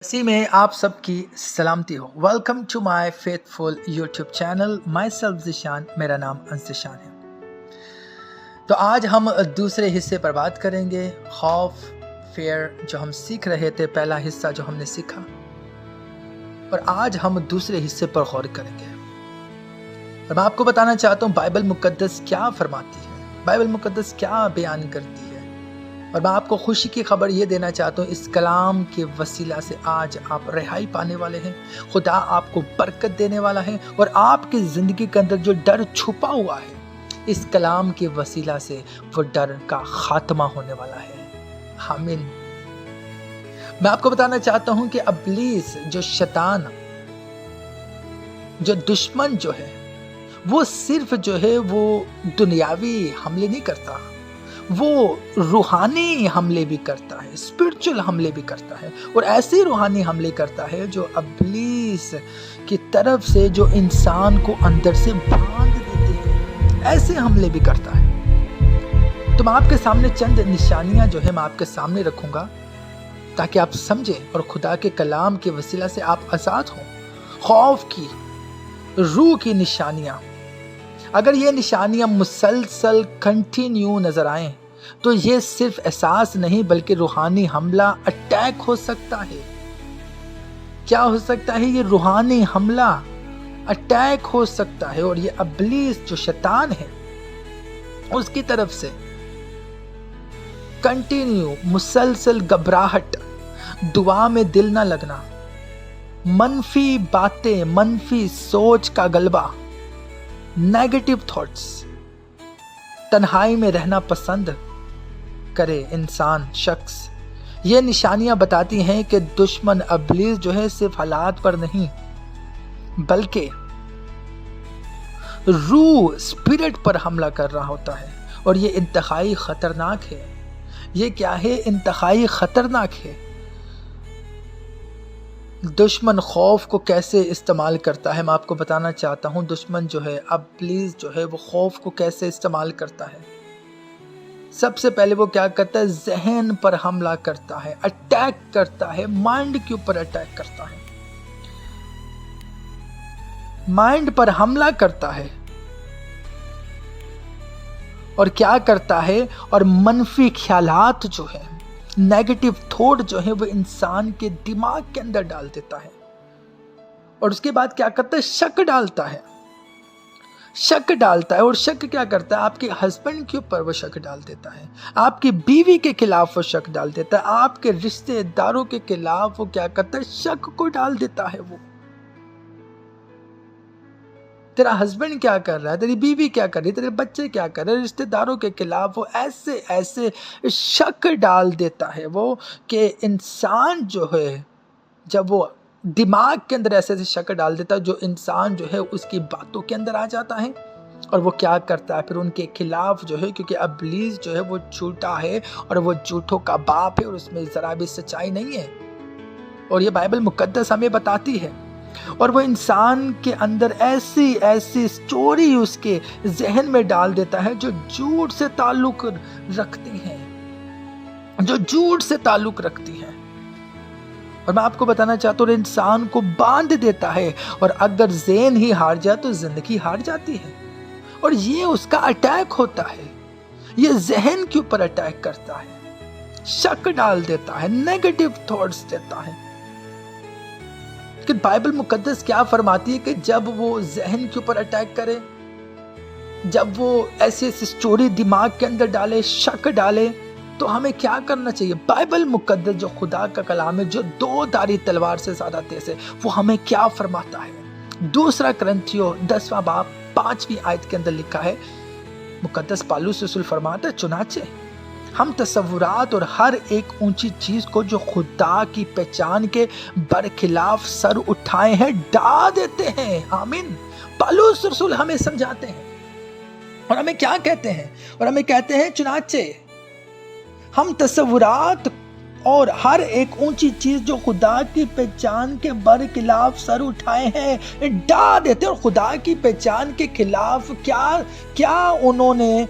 इसी में आप सबकी सलामती हो। Welcome to my faithful YouTube channel. Myself Zeeshan, मेरा नाम ज़िशान है। तो आज हम दूसरे हिस्से पर बात करेंगे। खौफ, फियर जो हम सीख रहे थे, पहला हिस्सा जो हमने सीखा, और आज हम दूसरे हिस्से पर गौर करेंगे। और मैं आपको बताना चाहता हूँ बाइबल मुकद्दस क्या फरमाती है, बाइबल मुकद्दस क्या बयान करती है। और मैं आपको खुशी की खबर ये देना चाहता हूँ, इस कलाम के वसीला से आज आप रिहाई पाने वाले हैं। खुदा आपको बरकत देने वाला है और आपकी ज़िंदगी के अंदर जो डर छुपा हुआ है, इस कलाम के वसीला से वो डर का खात्मा होने वाला है। आमीन। मैं आपको बताना चाहता हूँ कि इब्लीस, जो शैतान, जो दुश्मन जो है, वो सिर्फ जो है वो दुनियावी हमले नहीं करता, वो रूहानी हमले भी करता है, स्पिरिचुअल हमले भी करता है। और ऐसे रूहानी हमले करता है जो इब्लीस की तरफ से जो इंसान को अंदर से बांध देते हैं, ऐसे हमले भी करता है। तो मैं आपके सामने चंद निशानियां जो है मैं आपके सामने रखूंगा ताकि आप समझें और खुदा के कलाम के वसीला से आप आज़ाद हों। खौफ की, रूह की निशानियां, अगर ये निशानियां मुसलसल कंटिन्यू नजर आएं तो ये सिर्फ एहसास नहीं बल्कि रूहानी हमला, अटैक हो सकता है। क्या हो सकता है? ये रूहानी हमला, अटैक हो सकता है। और ये इब्लीस जो शैतान है उसकी तरफ से कंटिन्यू मुसलसल घबराहट, दुआ में दिल ना लगना, मनफी बातें, मनफी सोच का गलबा, नेगेटिव थॉट्स, तन्हाई में रहना पसंद करे इंसान, शख्स। ये निशानियां बताती हैं कि दुश्मन इब्लीस जो है सिर्फ हालात पर नहीं बल्कि रूह, स्पिरिट पर हमला कर रहा होता है। और ये इंतहाई खतरनाक है। ये क्या है? इंतहाई खतरनाक है। दुश्मन खौफ को कैसे इस्तेमाल करता है मैं आपको बताना चाहता हूँ। दुश्मन जो है, इब्लीस जो है, वो खौफ को कैसे इस्तेमाल करता है। सबसे पहले वो क्या करता है? जहन पर हमला करता है, अटैक करता है, माइंड के ऊपर अटैक करता है, माइंड पर हमला करता है। और क्या करता है? और मनफी ख्यालात जो है, नेगेटिव थॉट जो है, वो इंसान के दिमाग के अंदर डाल देता है। और उसके बाद क्या करता है? शक डालता है, शक डालता है। और शक क्या करता है? आपके हस्बैंड के ऊपर वो शक डाल देता है, आपकी बीवी के खिलाफ वो शक डाल देता है, आपके रिश्तेदारों के खिलाफ वो क्या करता है? शक को डाल देता है। वो तेरा हस्बैंड क्या कर रहा है, तेरी बीवी क्या कर रही है, तेरे बच्चे क्या कर रहे हैं, रिश्तेदारों के खिलाफ वो ऐसे ऐसे शक डाल देता है वो, कि इंसान जो है, जब वो दिमाग के अंदर ऐसे ऐसे शक डाल देता है, जो इंसान जो है उसकी बातों के अंदर आ जाता है। और वो क्या करता है? फिर उनके खिलाफ जो है, क्योंकि इब्लीस जो है वो झूठा है और वो झूठों का बाप है और उसमें जरा भी सच्चाई नहीं है। और ये बाइबल मुकद्दस हमें बताती है। और वो इंसान के अंदर ऐसी ऐसी स्टोरी उसके जहन में डाल देता है जो झूठ से ताल्लुक रखती हैं, जो झूठ से ताल्लुक रखती हैं। और मैं आपको बताना चाहता हूँ, इंसान को बांध देता है। और अगर ज़हन ही हार जाए तो जिंदगी हार जाती है। और ये उसका अटैक होता है, ये जहन के ऊपर अटैक करता है, शक डाल देता है, नेगेटिव थॉट्स देता है। कि बाइबल मुकद्दस क्या फरमाती है कि जब वो जहन के ऊपर अटैक करे, जब वो ऐसी ऐसी स्टोरी दिमाग के अंदर डाले, शक डाले, तो हमें क्या करना चाहिए? बाइबल मुकद्दस जो खुदा का कलाम है, जो दो धारी तलवार से ज्यादा तेज है, वो हमें क्या फरमाता है? 2 कुरिन्थियों 10वां बाब 5वीं आयत के अंदर लिखा है, मुकद्दस पौलुस रसूल फरमाता है, चुनाचे हम तसव्वुरात और हर एक ऊंची चीज को जो खुदा की पहचान के बरखिलाफ सर उठाए हैं ढा देते हैं। आमीन। पौलुस रसूल हमें समझाते हैं और हमें क्या कहते हैं? और हमें कहते हैं, चुनाचे हम तसव्वुरात और हर एक ऊंची चीज जो खुदा की पहचान के बरखिलाफ सर उठाए हैं ढा देते। और खुदा की पहचान के खिलाफ क्या क्या उन्होंने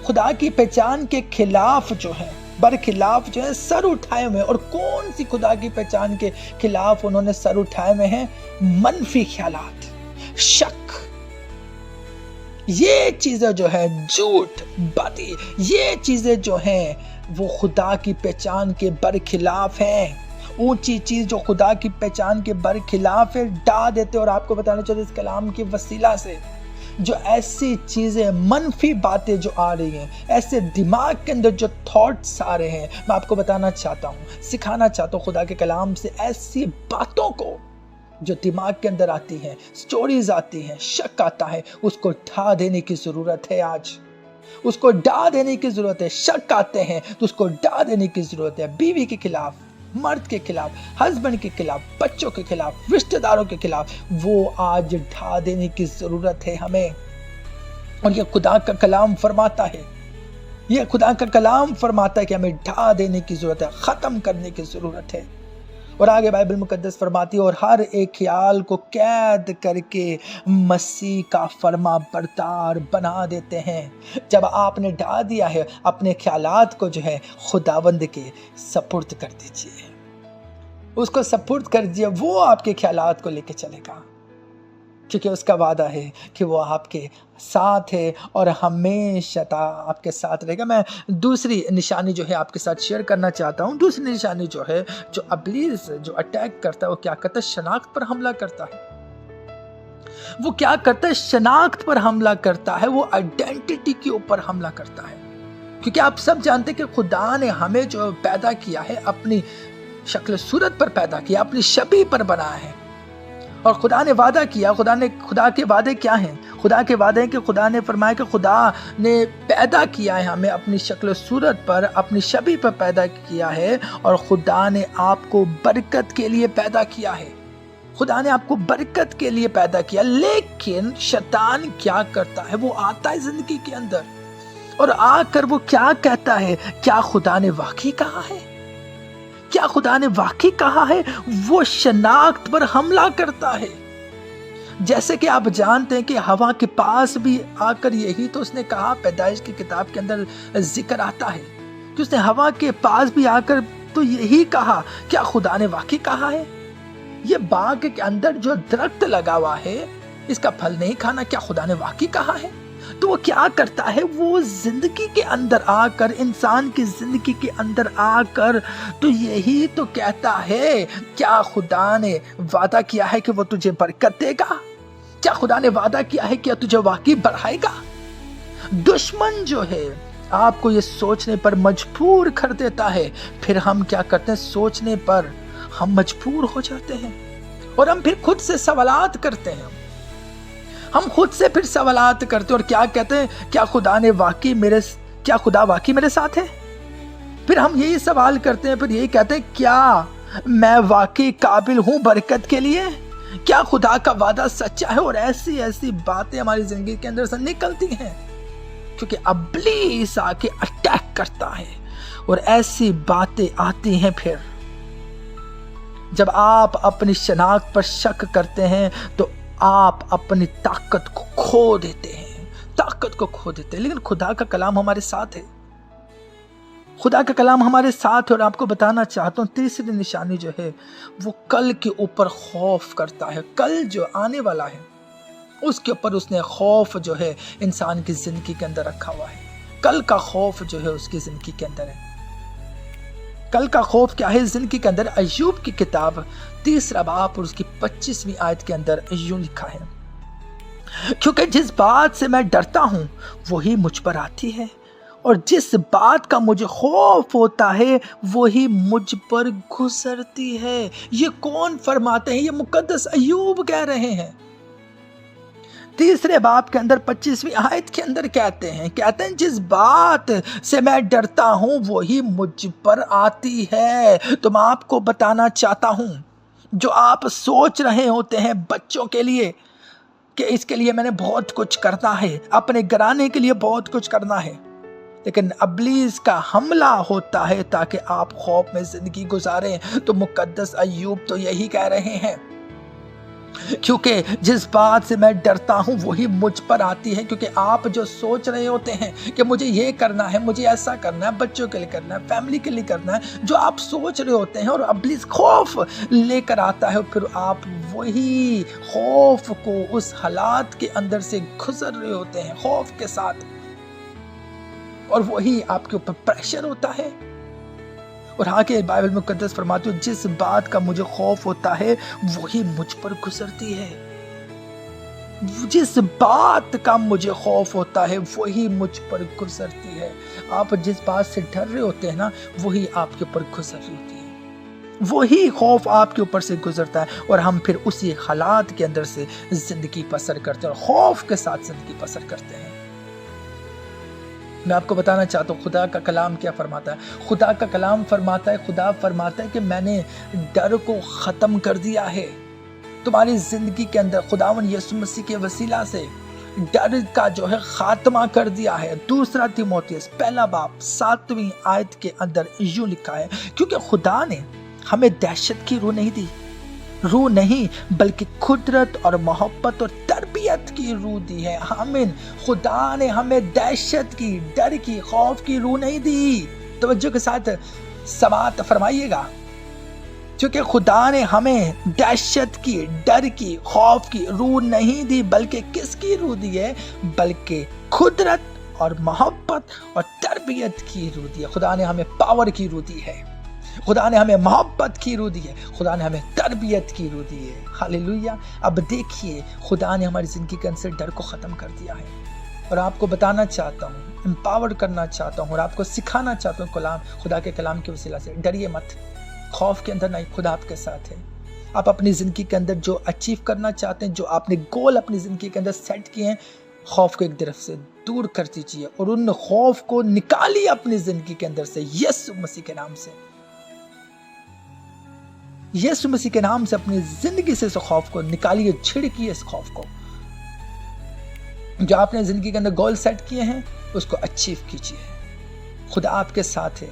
खुदा की पहचान के खिलाफ जो है बरखिलाफ जो है सर उठाए हुए हैं। और कौन सी खुदा की पहचान के खिलाफ उन्होंने सर उठाए हुए हैं? मनफी ख्यालात, शक, ये चीजें जो है, झूठ, बदी, ये चीजें जो हैं वो खुदा की पहचान के बरखिलाफ हैं। ऊंची चीज जो खुदा की पहचान के बरखिलाफ है, डा देते। और आपको बताना चाहिए इस कलाम की वसीला से जो ऐसी चीजें, मनफी बातें जो आ रही हैं, ऐसे दिमाग के अंदर जो थॉट्स आ रहे हैं, मैं आपको बताना चाहता हूँ, सिखाना चाहता हूँ खुदा के कलाम से, ऐसी बातों को जो दिमाग के अंदर आती हैं, स्टोरीज आती हैं, शक आता है, उसको ढा देने की जरूरत है। आज उसको ढा देने की जरूरत है। शक आते हैं तो उसको ढा देने की जरूरत है। बीवी के खिलाफ, मर्द के खिलाफ, हस्बैंड के खिलाफ, बच्चों के खिलाफ, रिश्तेदारों के खिलाफ, वो आज ढा देने की जरूरत है हमें। और ये खुदा का कलाम फरमाता है, ये खुदा का कलाम फरमाता है कि हमें ढा देने की जरूरत है, खत्म करने की जरूरत है। और आगे बाइबल मुकद्दस फरमाती है, और हर एक ख्याल को कैद करके मसीह का फर्मा बरदार बना देते हैं। जब आपने ढा दिया है, अपने ख्यालात को जो है खुदावंद के सपुर्द कर दीजिए, उसको सपुर्द कर दीजिए। वो आपके ख्यालात को लेके चलेगा, क्योंकि उसका वादा है कि वो आपके साथ है और हमेशा आपके साथ रहेगा। मैं दूसरी निशानी जो है आपके साथ शेयर करना चाहता हूँ। दूसरी निशानी जो है, जो इब्लीस जो अटैक करता है, वो क्या करता है? शनाख्त पर हमला करता है। वो क्या करता है? शनाख्त पर हमला करता है। वो आइडेंटिटी के ऊपर हमला करता है। क्योंकि आप सब जानते हैं कि खुदा ने हमें जो पैदा किया है, अपनी शक्ल सूरत पर पैदा किया, अपनी शबीह पर बनाया है। और खुदा ने वादा किया, खुदा के वादे क्या हैं? खुदा के वादे हैं कि खुदा ने फरमाया कि खुदा ने पैदा किया है हमें अपनी शक्ल सूरत पर, अपनी शबीह पर पैदा किया है। और खुदा ने आपको बरकत के लिए पैदा किया है। खुदा ने आपको बरकत के लिए पैदा किया। लेकिन शैतान क्या करता है? वो आता है जिंदगी के अंदर और आकर वो क्या कहता है? क्या खुदा ने वाकई कहा है? क्या खुदा ने वाकई कहा है? वो शनाख्त पर हमला करता है। जैसे कि आप जानते हैं कि हवा के पास भी आकर यही तो उसने कहा, पैदाइश की किताब के अंदर जिक्र आता है कि उसने हवा के पास भी आकर तो यही कहा। क्या खुदा ने वाकई कहा है? ये बाग के अंदर जो दरख्त लगा हुआ है, इसका फल नहीं खाना, क्या खुदा ने वाकई कहा है? तो वो क्या करता है? वो जिंदगी के अंदर आकर, इंसान की जिंदगी के अंदर आकर तो यही तो कहता है, क्या खुदा ने वादा किया है कि वो तुझे बरकत देगा? क्या खुदा ने वादा किया है कि तुझे वाकई बढ़ाएगा? दुश्मन जो है आपको ये सोचने पर मजबूर कर देता है। फिर हम क्या करते हैं? सोचने पर हम मजबूर हो जाते हैं और हम फिर खुद से सवालात करते हैं। हम खुद से फिर सवालात करते हैं और क्या कहते हैं? क्या खुदा वाकई मेरे साथ है? फिर हम यही सवाल करते हैं, फिर यही कहते हैं, क्या मैं वाकई काबिल हूं बरकत के लिए? क्या खुदा का वादा सच्चा है? और ऐसी ऐसी बातें हमारी जिंदगी के अंदर से निकलती हैं, क्योंकि इब्लीस आके अटैक करता है और ऐसी बातें आती हैं। फिर जब आप अपनी शनाख्त पर शक करते हैं तो आप अपनी ताकत को खो देते हैं, लेकिन खुदा का कलाम हमारे साथ है। खुदा का कलाम हमारे साथ है। और आपको बताना चाहता हूँ, तीसरी निशानी जो है वो कल के ऊपर खौफ करता है। कल जो आने वाला है उसके ऊपर उसने खौफ जो है इंसान की जिंदगी के अंदर रखा हुआ है। कल का खौफ जो है उसकी जिंदगी के अंदर है। कल का खौफ क्या है जिंदगी के अंदर? अय्यूब की किताब 3 बाब और उसकी 25वीं आयत के अंदर यूं लिखा है, क्योंकि जिस बात से मैं डरता हूं वही मुझ पर आती है, और जिस बात का मुझे खौफ होता है वही मुझ पर गुजरती है। ये कौन फरमाते हैं? ये मुकद्दस अय्यूब कह रहे हैं। 3 बाब के अंदर 25वीं आयत के अंदर कहते हैं जिस बात से मैं डरता हूं वही मुझ पर आती है। तो मैं आपको बताना चाहता हूं, जो आप सोच रहे होते हैं बच्चों के लिए कि इसके लिए मैंने बहुत कुछ करना है, अपने घराने के लिए बहुत कुछ करना है, लेकिन इब्लीस का हमला होता है ताकि आप खौफ में जिंदगी गुजारें। तो मुकद्दस अय्यूब तो यही कह रहे हैं کیونکہ جس بات سے میں ڈرتا ہوں وہی مجھ پر آتی ہے، کیونکہ آپ جو سوچ رہے ہوتے ہیں کہ مجھے یہ کرنا ہے، مجھے ایسا کرنا ہے، بچوں کے لیے کرنا ہے، فیملی کے لیے کرنا ہے، جو آپ سوچ رہے ہوتے ہیں، اور ابلیس خوف لے کر آتا ہے، اور پھر آپ وہی خوف کو اس حالات کے اندر سے گزر رہے ہوتے ہیں خوف کے ساتھ، اور وہی آپ کے اوپر پریشر ہوتا ہے۔ اور آگے بائبل مقدس فرماتی ہے جس بات کا مجھے خوف ہوتا ہے وہی مجھ پر گزرتی ہے۔ جس بات کا مجھے خوف ہوتا ہے وہی مجھ پر گزرتی ہے۔ آپ جس بات سے ڈر رہے ہوتے ہیں نا وہی آپ کے اوپر گزر رہی ہوتی ہے، وہی خوف آپ کے اوپر سے گزرتا ہے، اور ہم پھر اسی حالات کے اندر سے زندگی بسر کرتے ہیں اور خوف کے ساتھ زندگی بسر کرتے ہیں۔ میں آپ کو بتانا چاہتا ہوں خدا کا کلام کیا فرماتا ہے۔ خدا کا کلام فرماتا ہے، خدا فرماتا ہے کہ میں نے ڈر کو ختم کر دیا ہے تمہاری زندگی کے اندر، خداوند یسوع مسیح کے وسیلہ سے ڈر کا جو ہے خاتمہ کر دیا ہے۔ دوسرا تیموتھیوس پہلا باب 7ویں آیت کے اندر یوں لکھا ہے، کیونکہ خدا نے ہمیں دہشت کی روح نہیں دی، روح نہیں بلکہ قدرت اور محبت اور تربیت کی روح دی ہے۔ آمین۔ خدا نے ہمیں دہشت کی، ڈر کی، خوف کی روح نہیں دی۔ توجہ کے ساتھ سماعت فرمائیے گا، کیونکہ خدا نے ہمیں دہشت کی، ڈر کی، خوف کی روح نہیں دی، بلکہ کس کی روح دی ہے؟ بلکہ قدرت اور محبت اور تربیت کی روح دی ہے۔ خدا نے ہمیں پاور کی روح دی ہے، خدا نے ہمیں محبت کی روح دی ہے، خدا نے ہمیں تربیت کی روح دی ہے۔ ہاللیلویہ۔ اب دیکھیے خدا نے ہماری زندگی کے اندر ڈر کو ختم کر دیا ہے، اور آپ کو بتانا چاہتا ہوں، امپاور کرنا چاہتا ہوں، اور آپ کو سکھانا چاہتا ہوں خدا کے کلام کے وسیلہ سے، ڈریے مت، خوف کے اندر نہیں، خدا آپ کے ساتھ ہے۔ آپ اپنی زندگی کے اندر جو اچیو کرنا چاہتے ہیں، جو آپ نے گول اپنی زندگی کے اندر سیٹ کیے ہیں، خوف کو ایک طرف سے دور کر دیجیے اور ان خوف کو نکالیے اپنی زندگی کے اندر سے، یسوع مسیح کے نام سے۔ یسوع مسیح کے نام سے اپنی زندگی سے اس خوف کو نکالیے، چھڑکیے اس خوف کو۔ جو آپ نے زندگی کے اندر گول سیٹ کیے ہیں اس کو اچیو کیجیے۔ خدا آپ کے ساتھ ہے،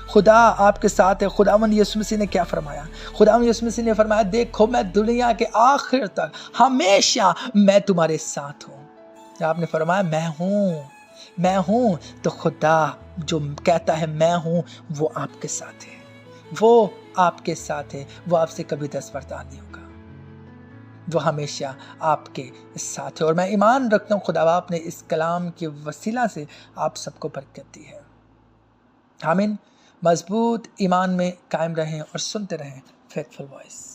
خدا آپ کے ساتھ ہے۔ خداوند یسوع مسیح نے کیا فرمایا؟ خداوند یسوع مسیح نے فرمایا دیکھو میں دنیا کے آخر تک ہمیشہ میں تمہارے ساتھ ہوں۔ آپ نے فرمایا میں ہوں، تو خدا جو کہتا ہے میں ہوں وہ آپ کے ساتھ ہے، وہ آپ کے ساتھ ہے، وہ آپ سے کبھی دستبردار نہیں ہوگا، وہ ہمیشہ آپ کے ساتھ ہے۔ اور میں ایمان رکھتا ہوں خدا باپ نے اس کلام کے وسیلہ سے آپ سب کو برکت دی ہے۔ آمین۔ مضبوط ایمان میں قائم رہیں اور سنتے رہیں فیتھفل وائس۔